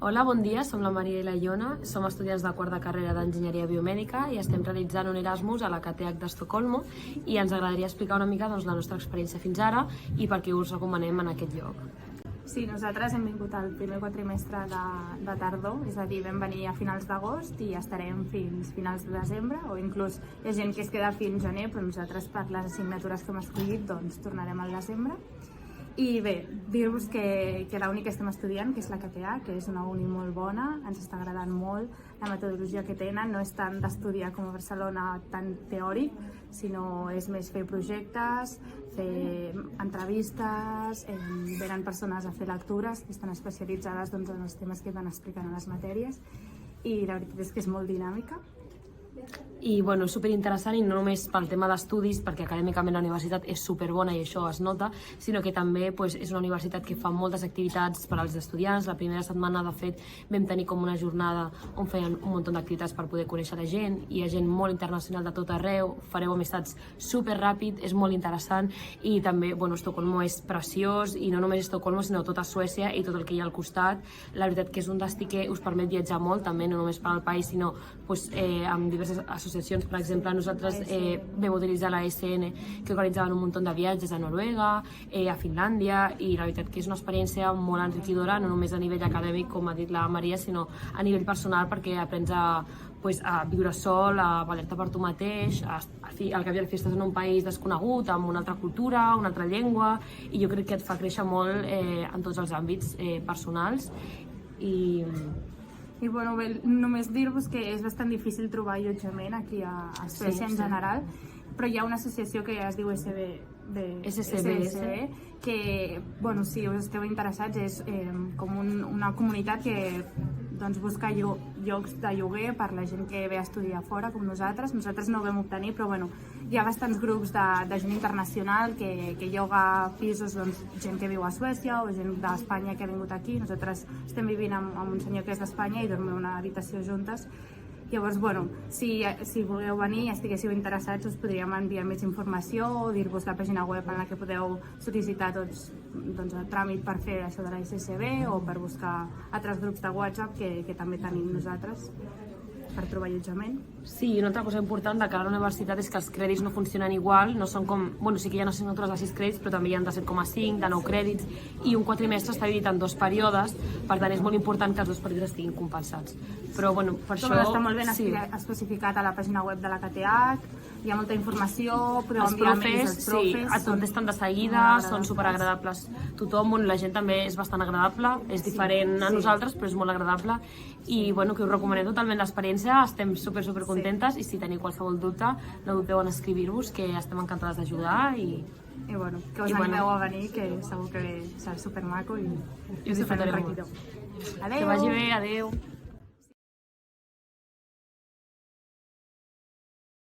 Hola, bon dia, som la Maria i la Iona, som estudiants de quart de carrera d'Enginyeria Biomèdica i estem realitzant un Erasmus a la KTH d'Estocolmo i ens agradaria explicar una mica la nostra experiència fins ara i per què us recomanem en aquest lloc. Sí, nosaltres hem vingut al primer quatrimestre de tardor, és a dir, vam venir a finals d'agost i estarem fins finals de desembre, o inclús hi ha gent que es queda fins gener, però nosaltres per les assignatures que hem escollit doncs tornarem al desembre. I bé, dir-vos que la uni que estem estudiant, que és la KTH, que és una uni molt bona, ens està agradant molt la metodologia que tenen, no és tant d'estudiar com a Barcelona tan teòric, sinó és més fer projectes, fer entrevistes, venen persones a fer lectures que estan especialitzades en els temes que van explicant a les matèries i la veritat és que és molt dinàmica. I bueno, és superinteressant i no només pel tema d'estudis, perquè acadèmicament la universitat és superbona i això es nota, sinó que també és una universitat que fa moltes activitats per als estudiants. La primera setmana, de fet, vam tenir com una jornada on feien un munt d'activitats per poder conèixer la gent. Hi ha gent molt internacional de tot arreu, fareu amistats superràpid, és molt interessant i també, Estocolmo és preciós i no només Estocolmo, sinó tota Suècia i tot el que hi ha al costat. La veritat que és un destí que us permet viatjar molt, també no només per al país, sinó amb diverses associacions. Per exemple, nosaltres vam utilitzar la SN, que organitzaven un munt de viatges a Noruega, a Finlàndia, i la veritat que és una experiència molt enriquidora, no només a nivell acadèmic, com ha dit la Maria, sinó a nivell personal, perquè aprens a viure sol, a valer-te per tu mateix, al cap i a la fi estàs en un país desconegut, amb una altra cultura, una altra llengua, i jo crec que et fa créixer molt en tots els àmbits personals. I bé, només dir-vos que és bastant difícil trobar allotjament aquí a Suècia en general, però hi ha una associació que es diu SSB, que, si us esteu interessats, és com una comunitat que busca llocs de lloguer per la gent que ve a estudiar fora, com nosaltres. Nosaltres no ho vam obtenir, però hi ha bastants grups de gent internacional que lloga pisos, gent que viu a Suècia o gent d'Espanya que ha vingut aquí. Nosaltres estem vivint amb un senyor que és d'Espanya i dormim en una habitació juntes. Llavors, si voleu venir i estiguéssiu interessats, us podríem enviar més informació o dir-vos la pàgina web en la que podeu sol·licitar el tràmit per fer això de la SSB o per buscar altres grups de WhatsApp que també tenim nosaltres per trobar allotjament. Sí, una altra cosa important de cara a la universitat és que els crèdits no funcionen igual, no són com... sí que hi ha assignatures de 6 crèdits, però també hi ha de 7,5, de 9 crèdits, i un quatrimestre està dividit en 2 períodes, per tant és molt important que els 2 períodes estiguin compensats. Però per això... Està molt ben especificat a la pàgina web de la KTH, hi ha molta informació, podeu enviar mails als profes... Sí, et contesten de seguida, són superagradables. Tothom, la gent també és bastant agradable, és diferent a nosaltres, però és molt agradable, i que us recomanem totalment l'experiència, estem supercontentes i si teniu qualsevol dubte no dubteu en escriure-vos, que estem encantades d'ajudar i que us animeu a venir, que segur que serà supermaco i us disfrutareu molt. Adéu! Que vagi bé, adéu!